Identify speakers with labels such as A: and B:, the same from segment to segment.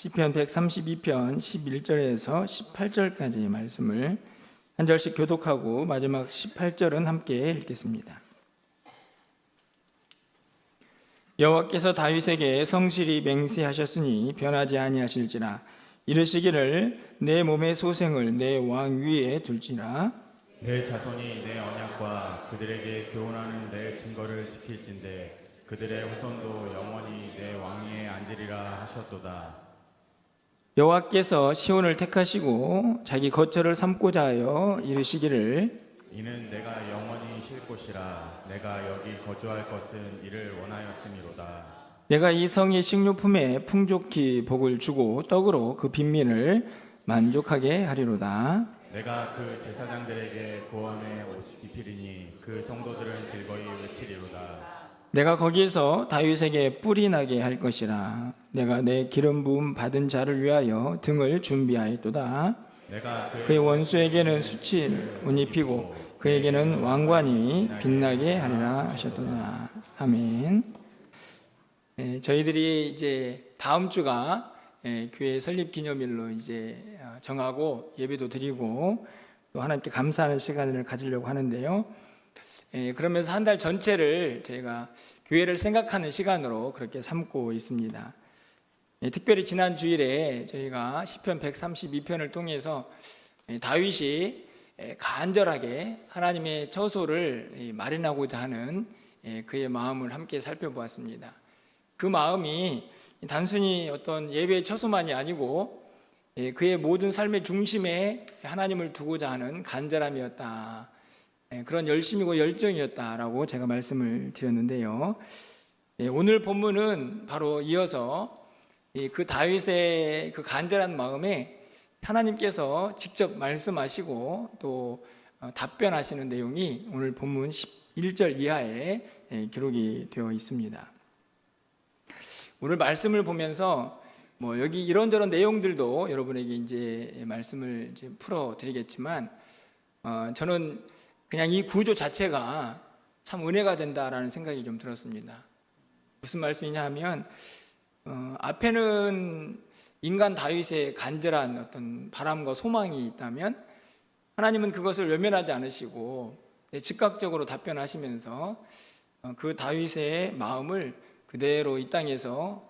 A: 시편 132편 11절에서 18절까지 말씀을 한 절씩 교독하고 마지막 18절은 함께 읽겠습니다. 여호와께서 다윗에게 성실히 맹세하셨으니 변하지 아니하실지라. 이르시기를 내 몸의 소생을 내 왕 위에 둘지라.
B: 내 자손이 내 언약과 그들에게 교훈하는 내 증거를 지킬진대 그들의 후손도 영원히 내 왕위에 앉으리라 하셨도다.
A: 여호와께서 시온을 택하시고 자기 거처를 삼고자 하여 이르시기를
B: 이는 내가 영원히 쉴 곳이라. 내가 여기 거주할 것은 이를 원하였음이로다.
A: 내가 이 성의 식료품에 풍족히 복을 주고 떡으로 그 빈민을 만족하게 하리로다.
B: 내가 그 제사장들에게 구원의 옷 입히리니 그 성도들은 즐거이 외치리로다.
A: 내가 거기에서 다윗에게 뿔이 나게 할 것이라. 내가 내 기름 부음 받은 자를 위하여 등을 준비하였도다.
B: 내가
A: 그의 원수에게는 수치를 옷 입히고 그에게는 왕관이 빛나게 하리라 하셨도다. 아멘. 저희들이 이제 다음 주가 교회 설립 기념일로 이제 정하고 예배도 드리고 또 하나님께 감사하는 시간을 가지려고 하는데요. 그러면서 한 달 전체를 저희가 교회를 생각하는 시간으로 그렇게 삼고 있습니다. 특별히 지난 주일에 저희가 시편 132편을 통해서 다윗이 간절하게 하나님의 처소를 마련하고자 하는 그의 마음을 함께 살펴보았습니다. 그 마음이 단순히 어떤 예배의 처소만이 아니고 그의 모든 삶의 중심에 하나님을 두고자 하는 간절함이었다. 그런 열심이고 열정이었다라고 제가 말씀을 드렸는데요. 오늘 본문은 바로 이어서 그 다윗의 그 간절한 마음에 하나님께서 직접 말씀하시고 또 답변하시는 내용이 오늘 본문 11절 이하에 기록이 되어 있습니다. 오늘 말씀을 보면서 여기 이런저런 내용들도 여러분에게 이제 말씀을 이제 풀어 드리겠지만 저는 그냥 이 구조 자체가 참 은혜가 된다라는 생각이 좀 들었습니다. 무슨 말씀이냐 하면 앞에는 인간 다윗의 간절한 어떤 바람과 소망이 있다면 하나님은 그것을 외면하지 않으시고 즉각적으로 답변하시면서 그 다윗의 마음을 그대로 이 땅에서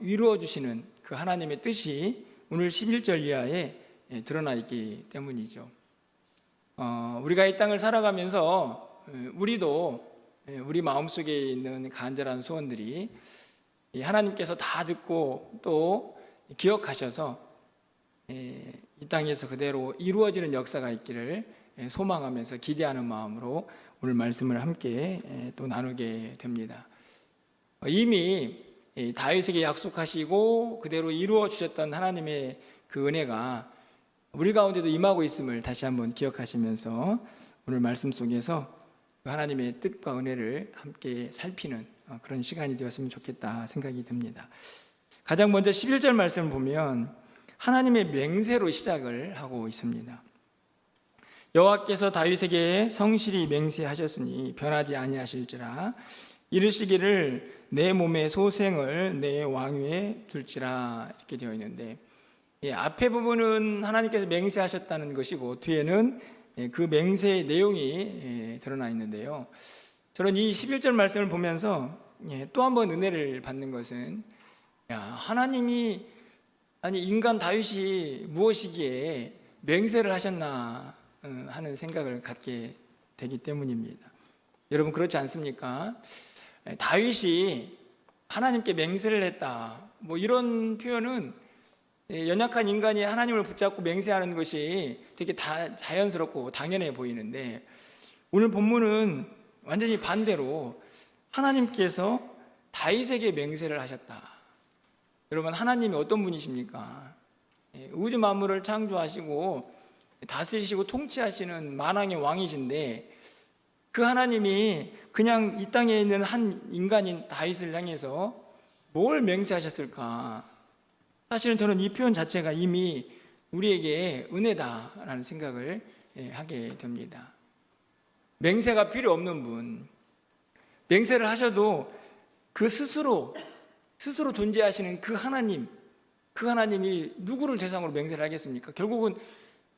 A: 이루어 주시는 그 하나님의 뜻이 오늘 11절 이하에 드러나 있기 때문이죠. 우리가 이 땅을 살아가면서 우리도 우리 마음속에 있는 간절한 소원들이 하나님께서 다 듣고 또 기억하셔서 이 땅에서 그대로 이루어지는 역사가 있기를 소망하면서 기대하는 마음으로 오늘 말씀을 함께 또 나누게 됩니다. 이미 다윗에게 약속하시고 그대로 이루어 주셨던 하나님의 그 은혜가 우리 가운데도 임하고 있음을 다시 한번 기억하시면서 오늘 말씀 속에서 하나님의 뜻과 은혜를 함께 살피는 그런 시간이 되었으면 좋겠다 생각이 듭니다. 가장 먼저 11절 말씀을 보면 하나님의 맹세로 시작을 하고 있습니다. 여호와께서 다윗에게 성실히 맹세하셨으니 변하지 아니하실지라. 이르시기를 내 몸의 소생을 내 왕위에 둘지라. 이렇게 되어 있는데 앞에 부분은 하나님께서 맹세하셨다는 것이고 뒤에는 그 맹세의 내용이 드러나 있는데요. 저는 이 11절 말씀을 보면서 또 한 번 은혜를 받는 것은 하나님이 인간 다윗이 무엇이기에 맹세를 하셨나 하는 생각을 갖게 되기 때문입니다. 여러분 그렇지 않습니까? 다윗이 하나님께 맹세를 했다 이런 표현은 연약한 인간이 하나님을 붙잡고 맹세하는 것이 되게 다 자연스럽고 당연해 보이는데 오늘 본문은 완전히 반대로 하나님께서 다윗에게 맹세를 하셨다. 여러분 하나님이 어떤 분이십니까? 우주 만물을 창조하시고 다스리시고 통치하시는 만왕의 왕이신데 그 하나님이 그냥 이 땅에 있는 한 인간인 다윗을 향해서 뭘 맹세하셨을까? 사실은 저는 이 표현 자체가 이미 우리에게 은혜다라는 생각을 하게 됩니다. 맹세가 필요 없는 분, 맹세를 하셔도 그 스스로 존재하시는 그 하나님, 그 하나님이 누구를 대상으로 맹세를 하겠습니까? 결국은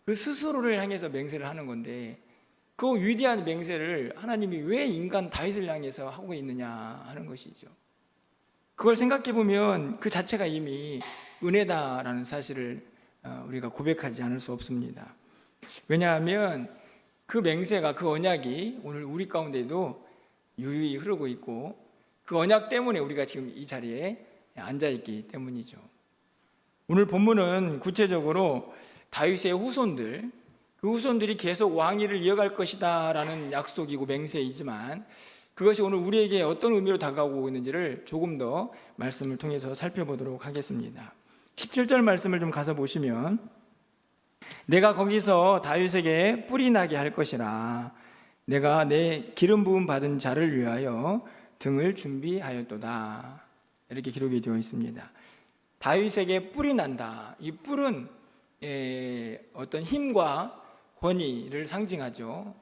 A: 그 스스로를 향해서 맹세를 하는 건데, 그 위대한 맹세를 하나님이 왜 인간 다윗을 향해서 하고 있느냐 하는 것이죠. 그걸 생각해 보면 그 자체가 이미 은혜다라는 사실을 우리가 고백하지 않을 수 없습니다. 왜냐하면 그 맹세가, 그 언약이 오늘 우리 가운데도 유유히 흐르고 있고, 그 언약 때문에 우리가 지금 이 자리에 앉아 있기 때문이죠. 오늘 본문은 구체적으로 다윗의 후손들, 그 후손들이 계속 왕위를 이어갈 것이다 라는 약속이고 맹세이지만, 그것이 오늘 우리에게 어떤 의미로 다가오고 있는지를 조금 더 말씀을 통해서 살펴보도록 하겠습니다. 17절 말씀을 좀 가서 보시면, 내가 거기서 다윗에게 뿔이 나게 할 것이라. 내가 내 기름 부음 받은 자를 위하여 등을 준비하였도다. 이렇게 기록이 되어 있습니다. 다윗에게 뿔이 난다. 이 뿔은 어떤 힘과 권위를 상징하죠.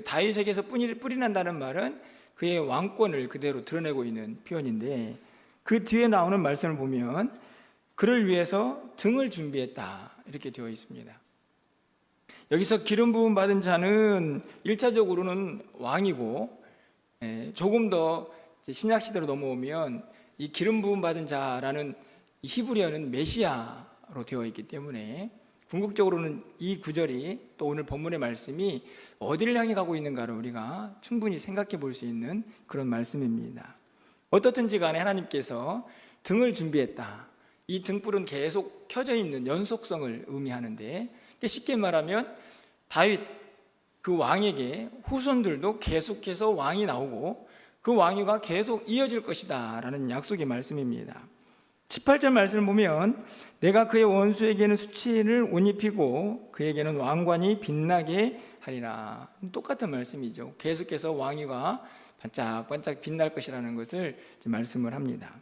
A: 다윗에게서 뿔이 난다는 말은 그의 왕권을 그대로 드러내고 있는 표현인데, 그 뒤에 나오는 말씀을 보면 그를 위해서 등을 준비했다 이렇게 되어 있습니다. 여기서 기름 부음 받은 자는 1차적으로는 왕이고, 조금 더 신약 시대로 넘어오면 이 기름 부음 받은 자라는 이 히브리어는 메시아로 되어 있기 때문에 궁극적으로는 이 구절이, 또 오늘 본문의 말씀이 어디를 향해 가고 있는가를 우리가 충분히 생각해 볼 수 있는 그런 말씀입니다. 어떻든지 간에 하나님께서 등을 준비했다. 이 등불은 계속 켜져 있는 연속성을 의미하는데, 쉽게 말하면 다윗 그 왕에게 후손들도 계속해서 왕이 나오고 그 왕위가 계속 이어질 것이다 라는 약속의 말씀입니다. 18절 말씀을 보면, 내가 그의 원수에게는 수치를 옷 입히고 그에게는 왕관이 빛나게 하리라. 똑같은 말씀이죠. 계속해서 왕위가 반짝반짝 빛날 것이라는 것을 말씀을 합니다.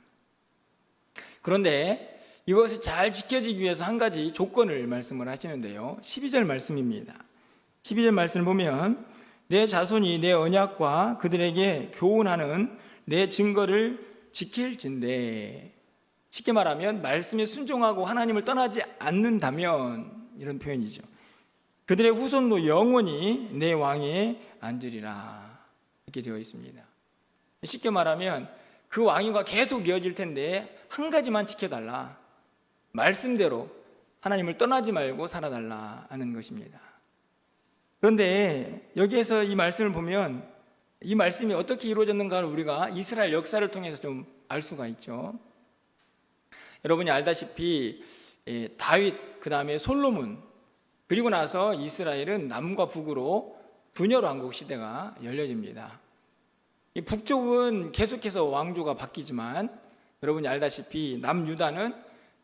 A: 그런데 이것이 잘 지켜지기 위해서 한 가지 조건을 말씀을 하시는데요, 12절 말씀입니다. 12절 말씀을 보면, 내 자손이 내 언약과 그들에게 교훈하는 내 증거를 지킬진대. 쉽게 말하면 말씀에 순종하고 하나님을 떠나지 않는다면, 이런 표현이죠. 그들의 후손도 영원히 내 왕위에 앉으리라 이렇게 되어 있습니다. 쉽게 말하면 그 왕위가 계속 이어질 텐데 한 가지만 지켜달라, 말씀대로 하나님을 떠나지 말고 살아달라 하는 것입니다. 그런데 여기에서 이 말씀을 보면 이 말씀이 어떻게 이루어졌는가를 우리가 이스라엘 역사를 통해서 좀 알 수가 있죠. 여러분이 알다시피 다윗, 그 다음에 솔로몬, 그리고 나서 이스라엘은 남과 북으로 분열 왕국 시대가 열려집니다. 이 북쪽은 계속해서 왕조가 바뀌지만, 여러분이 알다시피 남유다는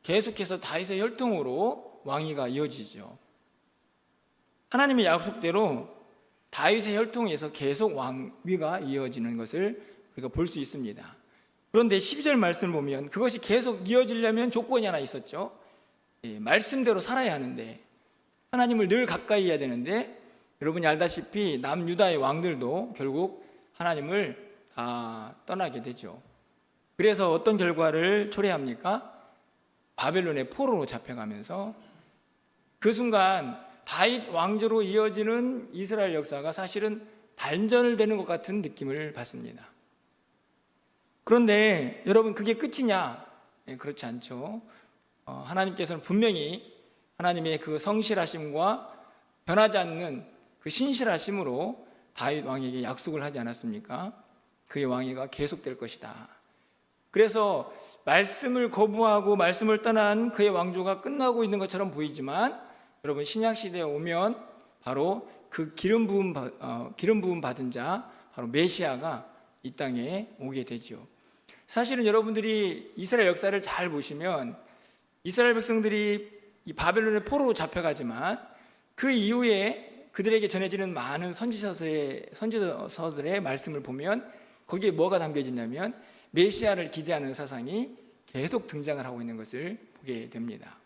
A: 계속해서 다윗의 혈통으로 왕위가 이어지죠. 하나님의 약속대로 다윗의 혈통에서 계속 왕위가 이어지는 것을 우리가 볼 수 있습니다. 그런데 12절 말씀을 보면 그것이 계속 이어지려면 조건이 하나 있었죠. 말씀대로 살아야 하는데, 하나님을 늘 가까이 해야 되는데, 여러분이 알다시피 남유다의 왕들도 결국 하나님을 다 떠나게 되죠. 그래서 어떤 결과를 초래합니까? 바벨론의 포로로 잡혀가면서 그 순간 다윗 왕조로 이어지는 이스라엘 역사가 사실은 단절되는 것 같은 느낌을 받습니다. 그런데 여러분, 그게 끝이냐? 그렇지 않죠. 하나님께서는 분명히 하나님의 그 성실하심과 변하지 않는 그 신실하심으로 다윗 왕에게 약속을 하지 않았습니까? 그의 왕위가 계속될 것이다. 그래서 말씀을 거부하고 말씀을 떠난 그의 왕조가 끝나고 있는 것처럼 보이지만, 여러분 신약 시대에 오면 바로 그 기름 부음 받은 자, 바로 메시아가 이 땅에 오게 되죠. 사실은 여러분들이 이스라엘 역사를 잘 보시면 이스라엘 백성들이 이 바벨론의 포로로 잡혀가지만 그 이후에 그들에게 전해지는 많은 선지서들의 말씀을 보면 거기에 뭐가 담겨지냐면 메시아를 기대하는 사상이 계속 등장을 하고 있는 것을 보게 됩니다.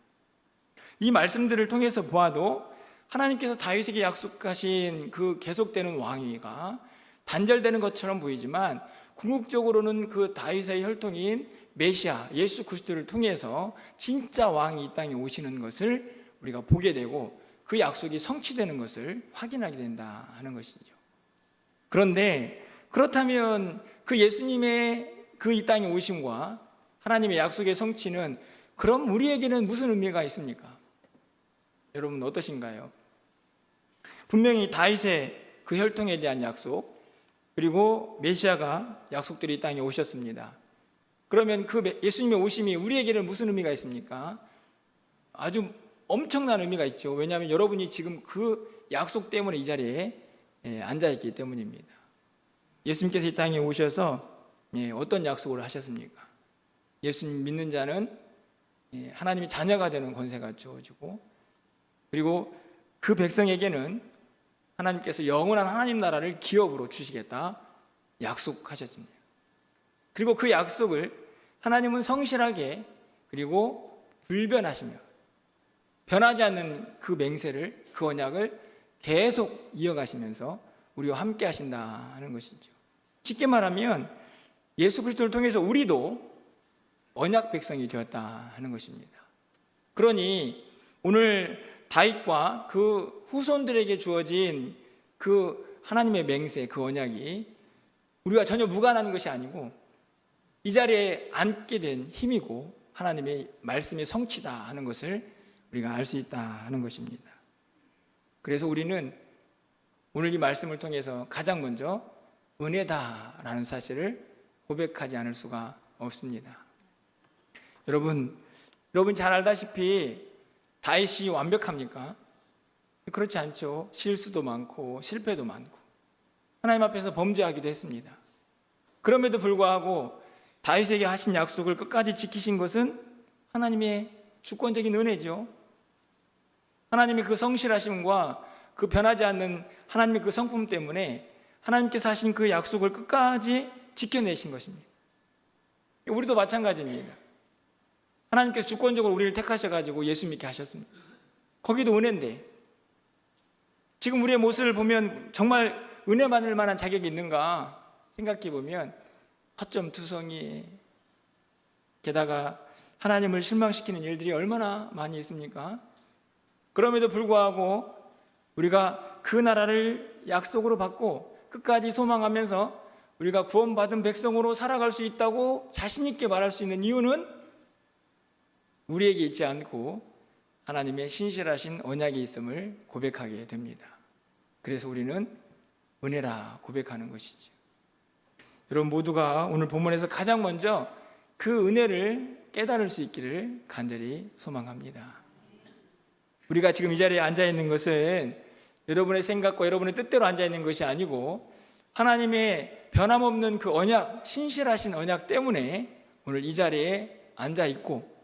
A: 이 말씀들을 통해서 보아도 하나님께서 다윗에게 약속하신 그 계속되는 왕위가 단절되는 것처럼 보이지만 궁극적으로는 그 다윗의 혈통인 메시아 예수 그리스도를 통해서 진짜 왕이 이 땅에 오시는 것을 우리가 보게 되고 그 약속이 성취되는 것을 확인하게 된다 하는 것이죠. 그런데 그렇다면 그 예수님의 그 이 땅에 오심과 하나님의 약속의 성취는 그럼 우리에게는 무슨 의미가 있습니까? 여러분 어떠신가요? 분명히 다윗의 그 혈통에 대한 약속, 그리고 메시아가 약속들이 이 땅에 오셨습니다. 그러면 그 예수님의 오심이 우리에게는 무슨 의미가 있습니까? 아주 엄청난 의미가 있죠. 왜냐하면 여러분이 지금 그 약속 때문에 이 자리에 앉아있기 때문입니다. 예수님께서 이 땅에 오셔서 어떤 약속을 하셨습니까? 예수님 믿는 자는 하나님의 자녀가 되는 권세가 주어지고, 그리고 그 백성에게는 하나님께서 영원한 하나님 나라를 기업으로 주시겠다 약속하셨습니다. 그리고 그 약속을 하나님은 성실하게 그리고 불변하시며 변하지 않는 그 맹세를, 그 언약을 계속 이어가시면서 우리와 함께 하신다 하는 것이죠. 쉽게 말하면 예수 그리스도를 통해서 우리도 언약 백성이 되었다 하는 것입니다. 그러니 오늘 다윗과 그 후손들에게 주어진 그 하나님의 맹세, 그 언약이 우리가 전혀 무관한 것이 아니고 이 자리에 앉게 된 힘이고 하나님의 말씀의 성취다 하는 것을 우리가 알 수 있다 하는 것입니다. 그래서 우리는 오늘 이 말씀을 통해서 가장 먼저 은혜다라는 사실을 고백하지 않을 수가 없습니다. 여러분 잘 알다시피 다윗이 완벽합니까? 그렇지 않죠. 실수도 많고 실패도 많고 하나님 앞에서 범죄하기도 했습니다. 그럼에도 불구하고 다윗에게 하신 약속을 끝까지 지키신 것은 하나님의 주권적인 은혜죠. 하나님의 그 성실하심과 그 변하지 않는 하나님의 그 성품 때문에 하나님께서 하신 그 약속을 끝까지 지켜내신 것입니다. 우리도 마찬가지입니다. 하나님께서 주권적으로 우리를 택하셔가지고 예수 믿게 하셨습니다. 거기도 은혜인데 지금 우리의 모습을 보면 정말 은혜 받을 만한 자격이 있는가 생각해 보면 허점투성이, 게다가 하나님을 실망시키는 일들이 얼마나 많이 있습니까? 그럼에도 불구하고 우리가 그 나라를 약속으로 받고 끝까지 소망하면서 우리가 구원받은 백성으로 살아갈 수 있다고 자신 있게 말할 수 있는 이유는 우리에게 있지 않고 하나님의 신실하신 언약이 있음을 고백하게 됩니다. 그래서 우리는 은혜라 고백하는 것이죠. 여러분 모두가 오늘 본문에서 가장 먼저 그 은혜를 깨달을 수 있기를 간절히 소망합니다. 우리가 지금 이 자리에 앉아 있는 것은 여러분의 생각과 여러분의 뜻대로 앉아 있는 것이 아니고 하나님의 변함없는 그 언약, 신실하신 언약 때문에 오늘 이 자리에 앉아 있고,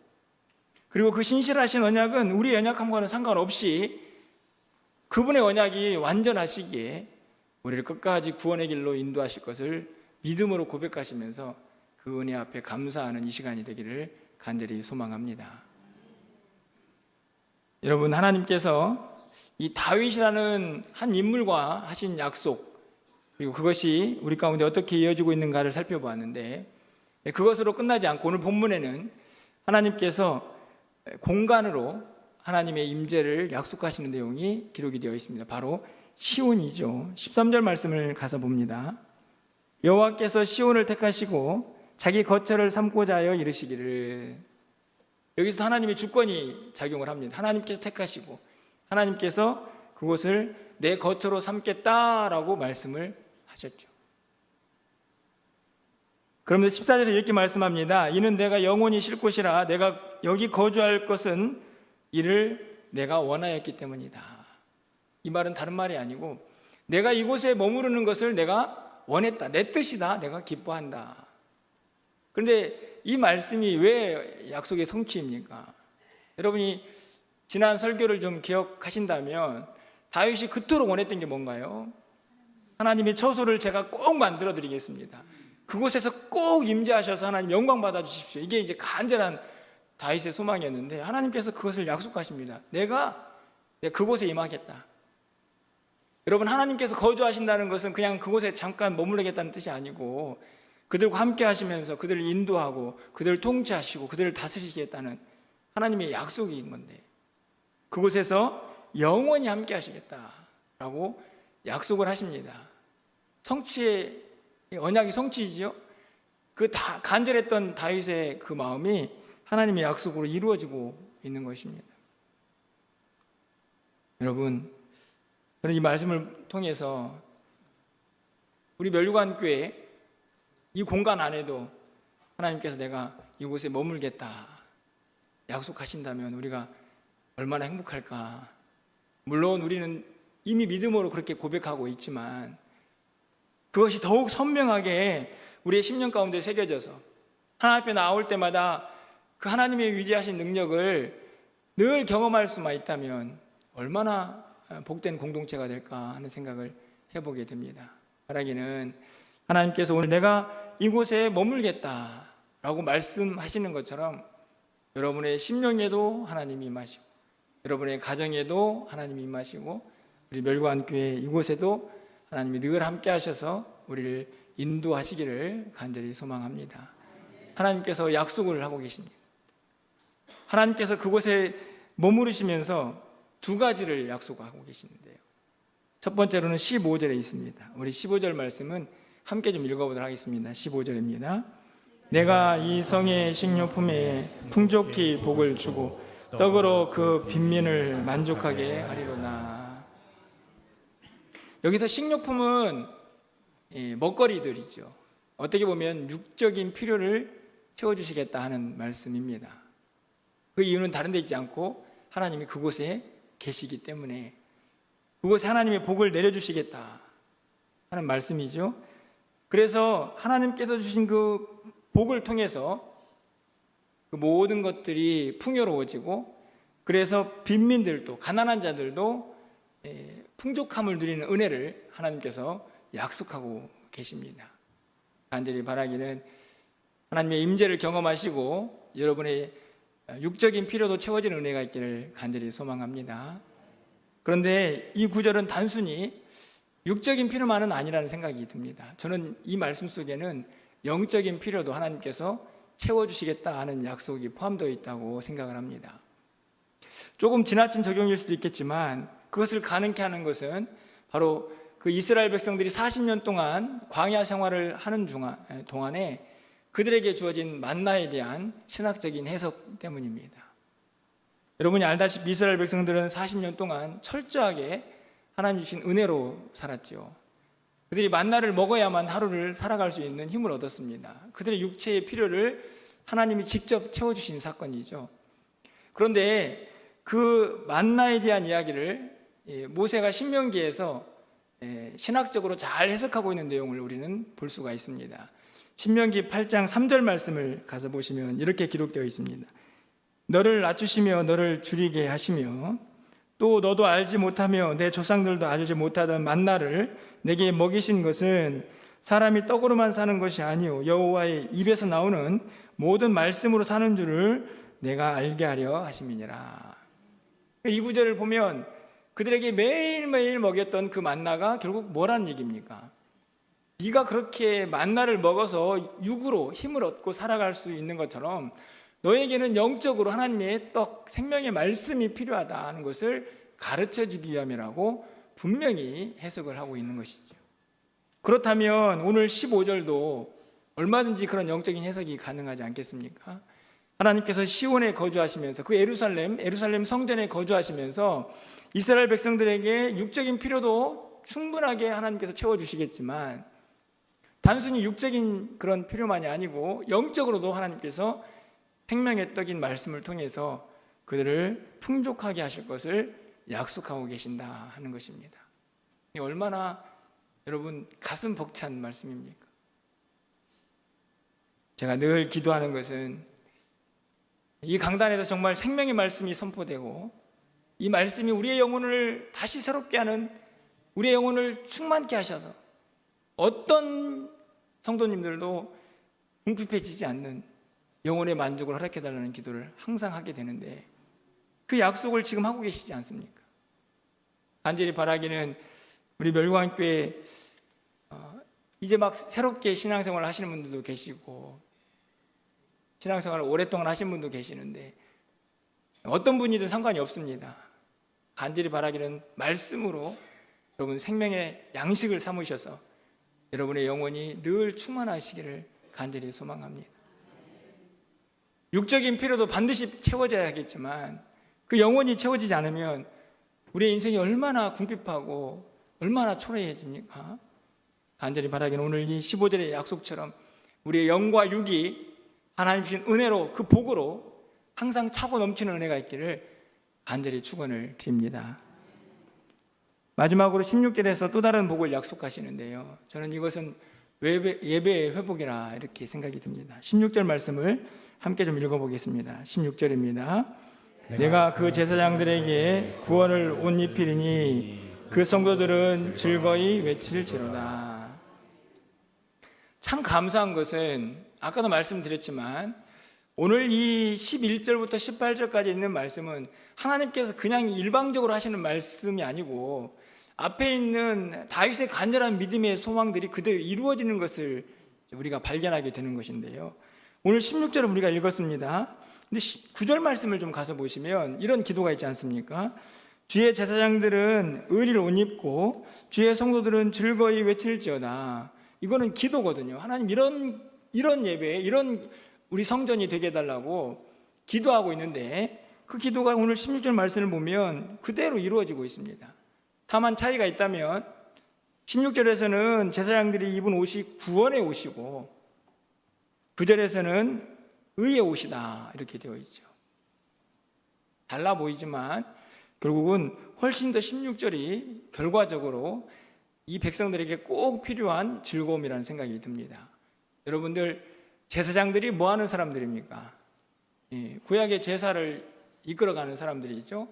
A: 그리고 그 신실하신 언약은 우리의 연약함과는 상관없이 그분의 언약이 완전하시기에 우리를 끝까지 구원의 길로 인도하실 것을 믿음으로 고백하시면서 그 은혜 앞에 감사하는 이 시간이 되기를 간절히 소망합니다. 여러분, 하나님께서 이 다윗이라는 한 인물과 하신 약속, 그리고 그것이 우리 가운데 어떻게 이어지고 있는가를 살펴보았는데, 그것으로 끝나지 않고 오늘 본문에는 하나님께서 공간으로 하나님의 임재를 약속하시는 내용이 기록이 되어 있습니다. 바로 시온이죠. 13절 말씀을 가서 봅니다. 여호와께서 시온을 택하시고 자기 거처를 삼고자 하여 이르시기를. 여기서 하나님의 주권이 작용을 합니다. 하나님께서 택하시고 하나님께서 그곳을 내 거처로 삼겠다라고 말씀을 하셨죠. 그러면 14절에 이렇게 말씀합니다. 이는 내가 영원히 쉴 곳이라 내가 여기 거주할 것은 이를 내가 원하였기 때문이다. 이 말은 다른 말이 아니고 내가 이곳에 머무르는 것을 내가 원했다. 내 뜻이다. 내가 기뻐한다. 그런데 이 말씀이 왜 약속의 성취입니까? 여러분이 지난 설교를 좀 기억하신다면 다윗이 그토록 원했던 게 뭔가요? 하나님의 처소를 제가 꼭 만들어 드리겠습니다. 그곳에서 꼭 임재하셔서 하나님 영광 받아 주십시오. 이게 이제 간절한 다윗의 소망이었는데 하나님께서 그것을 약속하십니다. 내가 그곳에 임하겠다. 여러분, 하나님께서 거주하신다는 것은 그냥 그곳에 잠깐 머무르겠다는 뜻이 아니고 그들과 함께 하시면서 그들을 인도하고 그들을 통치하시고 그들을 다스리시겠다는 하나님의 약속인 건데, 그곳에서 영원히 함께 하시겠다라고 약속을 하십니다. 성취의 언약이 성취이지요. 그 간절했던 다윗의 그 마음이 하나님의 약속으로 이루어지고 있는 것입니다. 여러분, 저는 이 말씀을 통해서 우리 멸류관교회 이 공간 안에도 하나님께서 내가 이곳에 머물겠다 약속하신다면 우리가 얼마나 행복할까. 물론 우리는 이미 믿음으로 그렇게 고백하고 있지만 그것이 더욱 선명하게 우리의 심령 가운데 새겨져서 하나님 앞에 나올 때마다 그 하나님의 위대하신 능력을 늘 경험할 수만 있다면 얼마나 복된 공동체가 될까 하는 생각을 해보게 됩니다. 바라기는 하나님께서 오늘 내가 이곳에 머물겠다라고 말씀하시는 것처럼 여러분의 심령에도 하나님이 임하시고 여러분의 가정에도 하나님이 임하시고 우리 멸관교회 이곳에도 하나님이 늘 함께 하셔서 우리를 인도하시기를 간절히 소망합니다. 하나님께서 약속을 하고 계십니다. 하나님께서 그곳에 머무르시면서 두 가지를 약속하고 계시는데요. 첫 번째로는 15절에 있습니다. 우리 15절 말씀은 함께 좀 읽어보도록 하겠습니다. 15절입니다. 내가 이 성의 식료품에 풍족히 복을 주고 떡으로 그 빈민을 만족하게 하리로나. 여기서 식료품은 먹거리들이죠. 어떻게 보면 육적인 필요를 채워주시겠다 하는 말씀입니다. 그 이유는 다른 데 있지 않고 하나님이 그곳에 계시기 때문에 그곳에 하나님의 복을 내려주시겠다 하는 말씀이죠. 그래서 하나님께서 주신 그 복을 통해서 그 모든 것들이 풍요로워지고 그래서 빈민들도 가난한 자들도 풍족함을 누리는 은혜를 하나님께서 약속하고 계십니다. 간절히 바라기는 하나님의 임재를 경험하시고 여러분의 육적인 필요도 채워지는 은혜가 있기를 간절히 소망합니다. 그런데 이 구절은 단순히 육적인 필요만은 아니라는 생각이 듭니다. 저는 이 말씀 속에는 영적인 필요도 하나님께서 채워주시겠다 하는 약속이 포함되어 있다고 생각을 합니다. 조금 지나친 적용일 수도 있겠지만 그것을 가능케 하는 것은 바로 그 이스라엘 백성들이 40년 동안 광야 생활을 하는 동안에 그들에게 주어진 만나에 대한 신학적인 해석 때문입니다. 여러분이 알다시피 이스라엘 백성들은 40년 동안 철저하게 하나님 주신 은혜로 살았죠. 그들이 만나를 먹어야만 하루를 살아갈 수 있는 힘을 얻었습니다. 그들의 육체의 필요를 하나님이 직접 채워주신 사건이죠. 그런데 그 만나에 대한 이야기를 모세가 신명기에서 신학적으로 잘 해석하고 있는 내용을 우리는 볼 수가 있습니다. 신명기 8장 3절 말씀을 가서 보시면 이렇게 기록되어 있습니다. 너를 낮추시며 너를 줄이게 하시며 또 너도 알지 못하며 내 조상들도 알지 못하던 만나를 내게 먹이신 것은 사람이 떡으로만 사는 것이 아니요 여호와의 입에서 나오는 모든 말씀으로 사는 줄을 내가 알게 하려 하심이니라. 이 구절을 보면 그들에게 매일매일 먹였던 그 만나가 결국 뭐라는 얘기입니까? 네가 그렇게 만나를 먹어서 육으로 힘을 얻고 살아갈 수 있는 것처럼 너에게는 영적으로 하나님의 떡, 생명의 말씀이 필요하다는 것을 가르쳐주기 위함이라고 분명히 해석을 하고 있는 것이죠. 그렇다면 오늘 15절도 얼마든지 그런 영적인 해석이 가능하지 않겠습니까? 하나님께서 시온에 거주하시면서 그 예루살렘 성전에 거주하시면서 이스라엘 백성들에게 육적인 필요도 충분하게 하나님께서 채워주시겠지만 단순히 육적인 그런 필요만이 아니고 영적으로도 하나님께서 생명의 떡인 말씀을 통해서 그들을 풍족하게 하실 것을 약속하고 계신다 하는 것입니다. 얼마나 여러분 가슴 벅찬 말씀입니까? 제가 늘 기도하는 것은 이 강단에서 정말 생명의 말씀이 선포되고 이 말씀이 우리의 영혼을 다시 새롭게 하는, 우리의 영혼을 충만케 하셔서 어떤 성도님들도 궁핍해지지 않는 영혼의 만족을 허락해달라는 기도를 항상 하게 되는데 그 약속을 지금 하고 계시지 않습니까? 간절히 바라기는 우리 멸관교회 이제 막 새롭게 신앙생활을 하시는 분들도 계시고 신앙생활을 오랫동안 하신 분도 계시는데 어떤 분이든 상관이 없습니다. 간절히 바라기는 말씀으로 여러분 생명의 양식을 삼으셔서 여러분의 영혼이 늘 충만하시기를 간절히 소망합니다. 육적인 필요도 반드시 채워져야 하겠지만 그 영혼이 채워지지 않으면 우리의 인생이 얼마나 궁핍하고 얼마나 초라해집니까? 간절히 바라기는 오늘 이 15절의 약속처럼 우리의 영과 육이 하나님 주신 은혜로 그 복으로 항상 차고 넘치는 은혜가 있기를 간절히 축원을 드립니다. 마지막으로 16절에서 또 다른 복을 약속하시는데요, 저는 이것은 예배의 회복이라 이렇게 생각이 듭니다. 16절 말씀을 함께 좀 읽어보겠습니다. 16절입니다. 내가 그 제사장들에게 구원을 옷 입히리니 그 성도들은 즐거이 외칠지로다. 참 감사한 것은 아까도 말씀드렸지만 오늘 이 11절부터 18절까지 있는 말씀은 하나님께서 그냥 일방적으로 하시는 말씀이 아니고 앞에 있는 다윗의 간절한 믿음의 소망들이 그대로 이루어지는 것을 우리가 발견하게 되는 것인데요, 오늘 16절을 우리가 읽었습니다. 근데 9절 말씀을 좀 가서 보시면 이런 기도가 있지 않습니까? 주의 제사장들은 의리를 옷 입고 주의 성도들은 즐거이 외칠지어다. 이거는 기도거든요. 하나님 이런 예배, 이런 우리 성전이 되게 해달라고 기도하고 있는데 그 기도가 오늘 16절 말씀을 보면 그대로 이루어지고 있습니다. 다만 차이가 있다면 16절에서는 제사장들이 입은 옷이 구원의 옷이고 9절에서는 의의 옷이다 이렇게 되어 있죠. 달라 보이지만 결국은 훨씬 더 16절이 결과적으로 이 백성들에게 꼭 필요한 즐거움이라는 생각이 듭니다. 여러분들, 제사장들이 뭐 하는 사람들입니까? 구약의 제사를 이끌어가는 사람들이죠.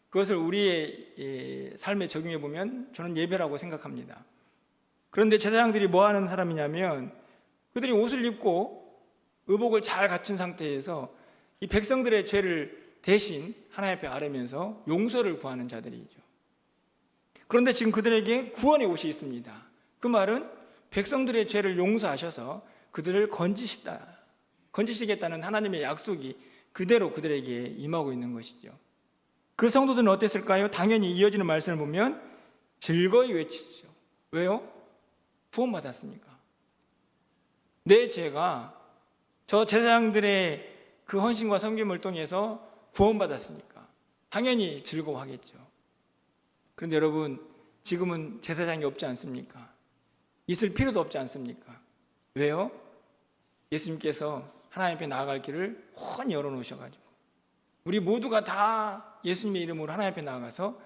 A: 그것을 우리의 삶에 적용해 보면 저는 예배라고 생각합니다. 그런데 제사장들이 뭐 하는 사람이냐면 그들이 옷을 입고 의복을 잘 갖춘 상태에서 이 백성들의 죄를 대신 하나님 앞에 아뢰면서 용서를 구하는 자들이죠. 그런데 지금 그들에게 구원의 옷이 있습니다. 그 말은 백성들의 죄를 용서하셔서 그들을 건지시겠다는 하나님의 약속이 그대로 그들에게 임하고 있는 것이죠. 그 성도들은 어땠을까요? 당연히 이어지는 말씀을 보면 즐거이 외치죠. 왜요? 구원받았으니까. 내 죄가 저 제사장들의 그 헌신과 섬김을 통해서 구원받았으니까 당연히 즐거워하겠죠. 그런데 여러분, 지금은 제사장이 없지 않습니까? 있을 필요도 없지 않습니까? 왜요? 예수님께서 하나님 앞에 나아갈 길을 훤히 열어놓으셔가지고 우리 모두가 다 예수님의 이름으로 하나님 앞에 나아가서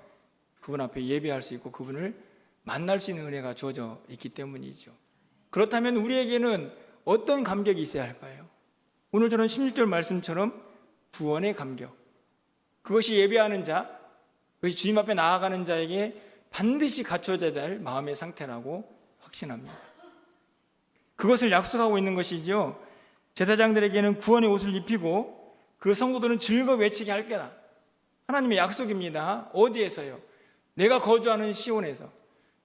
A: 그분 앞에 예배할 수 있고 그분을 만날 수 있는 은혜가 주어져 있기 때문이죠. 그렇다면 우리에게는 어떤 감격이 있어야 할까요? 오늘 저는 16절 말씀처럼 구원의 감격, 그것이 예배하는 자, 그것이 주님 앞에 나아가는 자에게 반드시 갖춰져야 될 마음의 상태라고 확신합니다. 그것을 약속하고 있는 것이죠. 제사장들에게는 구원의 옷을 입히고 그 성도들은 즐거워 외치게 할 거다. 하나님의 약속입니다. 어디에서요? 내가 거주하는 시온에서,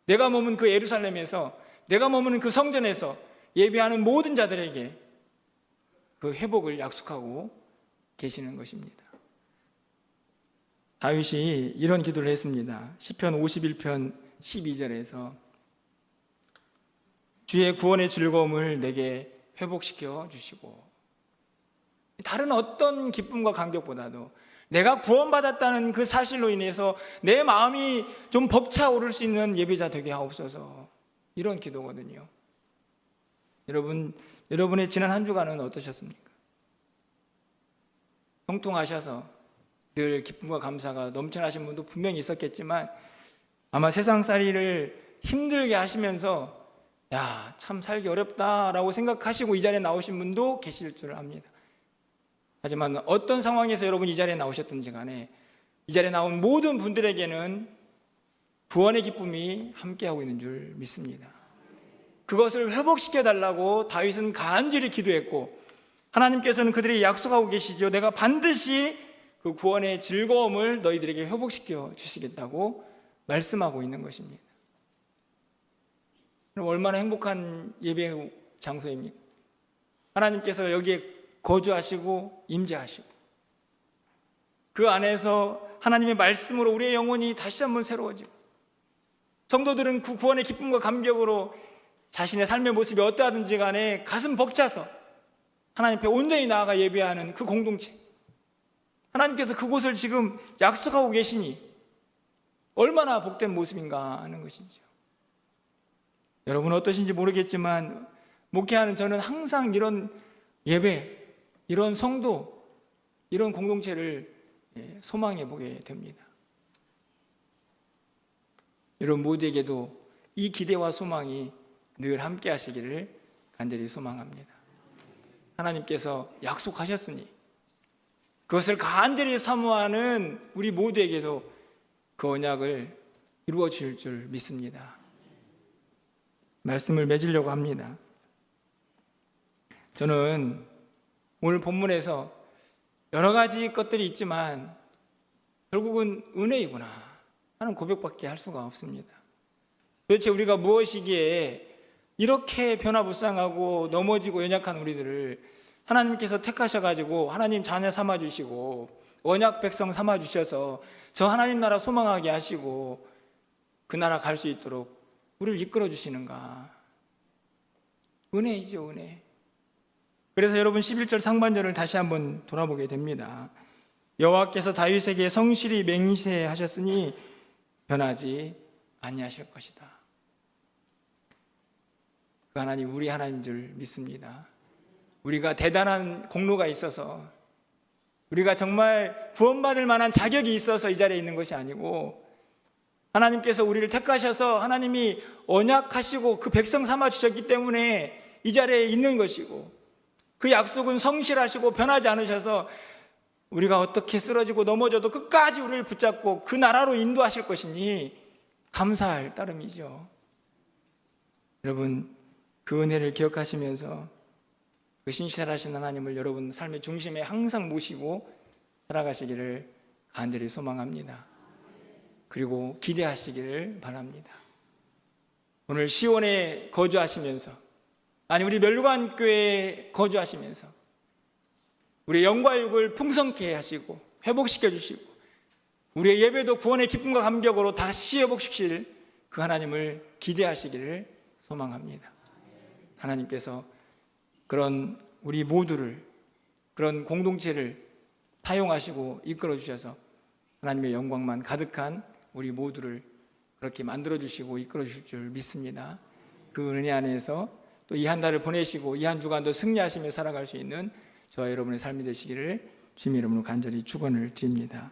A: 내가 머문 그 예루살렘에서, 내가 머무는 그 성전에서 예배하는 모든 자들에게 그 회복을 약속하고 계시는 것입니다. 다윗이 이런 기도를 했습니다. 시편 51편 12절에서 주의 구원의 즐거움을 내게 회복시켜 주시고, 다른 어떤 기쁨과 감격보다도 내가 구원받았다는 그 사실로 인해서 내 마음이 좀 벅차오를 수 있는 예배자 되게 하옵소서, 이런 기도거든요. 여러분의 지난 한 주간은 어떠셨습니까? 형통하셔서 늘 기쁨과 감사가 넘쳐나신 분도 분명히 있었겠지만 아마 세상살이를 힘들게 하시면서 야, 참 살기 어렵다라고 생각하시고 이 자리에 나오신 분도 계실 줄 압니다. 하지만 어떤 상황에서 여러분이 이 자리에 나오셨든지 간에 이 자리에 나온 모든 분들에게는 구원의 기쁨이 함께하고 있는 줄 믿습니다. 그것을 회복시켜달라고 다윗은 간절히 기도했고 하나님께서는 그들에게 약속하고 계시죠. 내가 반드시 그 구원의 즐거움을 너희들에게 회복시켜 주시겠다고 말씀하고 있는 것입니다. 그럼 얼마나 행복한 예배 장소입니까? 하나님께서 여기에 거주하시고 임재하시고 그 안에서 하나님의 말씀으로 우리의 영혼이 다시 한번 새로워지고 성도들은 그 구원의 기쁨과 감격으로 자신의 삶의 모습이 어떠하든지 간에 가슴 벅차서 하나님 앞에 온전히 나아가 예배하는 그 공동체, 하나님께서 그곳을 지금 약속하고 계시니 얼마나 복된 모습인가 하는 것이죠. 여러분 어떠신지 모르겠지만 목회하는 저는 항상 이런 예배, 이런 성도, 이런 공동체를 소망해 보게 됩니다. 여러분 모두에게도 이 기대와 소망이 늘 함께 하시기를 간절히 소망합니다. 하나님께서 약속하셨으니 그것을 간절히 사모하는 우리 모두에게도 그 언약을 이루어 주실 줄 믿습니다. 말씀을 맺으려고 합니다. 저는 오늘 본문에서 여러 가지 것들이 있지만 결국은 은혜이구나 하는 고백밖에 할 수가 없습니다. 도대체 우리가 무엇이기에 이렇게 변화불쌍하고 넘어지고 연약한 우리들을 하나님께서 택하셔가지고 하나님 자녀 삼아주시고 언약 백성 삼아주셔서 저 하나님 나라 소망하게 하시고 그 나라 갈 수 있도록 우리를 이끌어 주시는가? 은혜이죠, 은혜. 그래서 여러분 11절 상반절을 다시 한번 돌아보게 됩니다. 여호와께서 다윗에게 성실히 맹세하셨으니 변하지 아니하실 것이다. 그 하나님 우리 하나님인 줄 믿습니다. 우리가 대단한 공로가 있어서 우리가 정말 구원받을 만한 자격이 있어서 이 자리에 있는 것이 아니고 하나님께서 우리를 택하셔서 하나님이 언약하시고 그 백성 삼아 주셨기 때문에 이 자리에 있는 것이고 그 약속은 성실하시고 변하지 않으셔서 우리가 어떻게 쓰러지고 넘어져도 끝까지 우리를 붙잡고 그 나라로 인도하실 것이니 감사할 따름이죠. 여러분 그 은혜를 기억하시면서 그 신실하신 하나님을 여러분 삶의 중심에 항상 모시고 살아가시기를 간절히 소망합니다. 그리고 기대하시기를 바랍니다. 오늘 시온에 거주하시면서 아니 우리 멸류관 교회에 거주하시면서 우리의 영과 육을 풍성케 하시고 회복시켜 주시고 우리의 예배도 구원의 기쁨과 감격으로 다시 회복시킬 그 하나님을 기대하시기를 소망합니다. 하나님께서 그런 우리 모두를 그런 공동체를 사용하시고 이끌어 주셔서 하나님의 영광만 가득한 우리 모두를 그렇게 만들어 주시고 이끌어 주실 줄 믿습니다. 그 은혜 안에서 또 이 한 달을 보내시고 이 한 주간도 승리하시며 살아갈 수 있는 저와 여러분의 삶이 되시기를 주님의 이름으로 간절히 축원을 드립니다.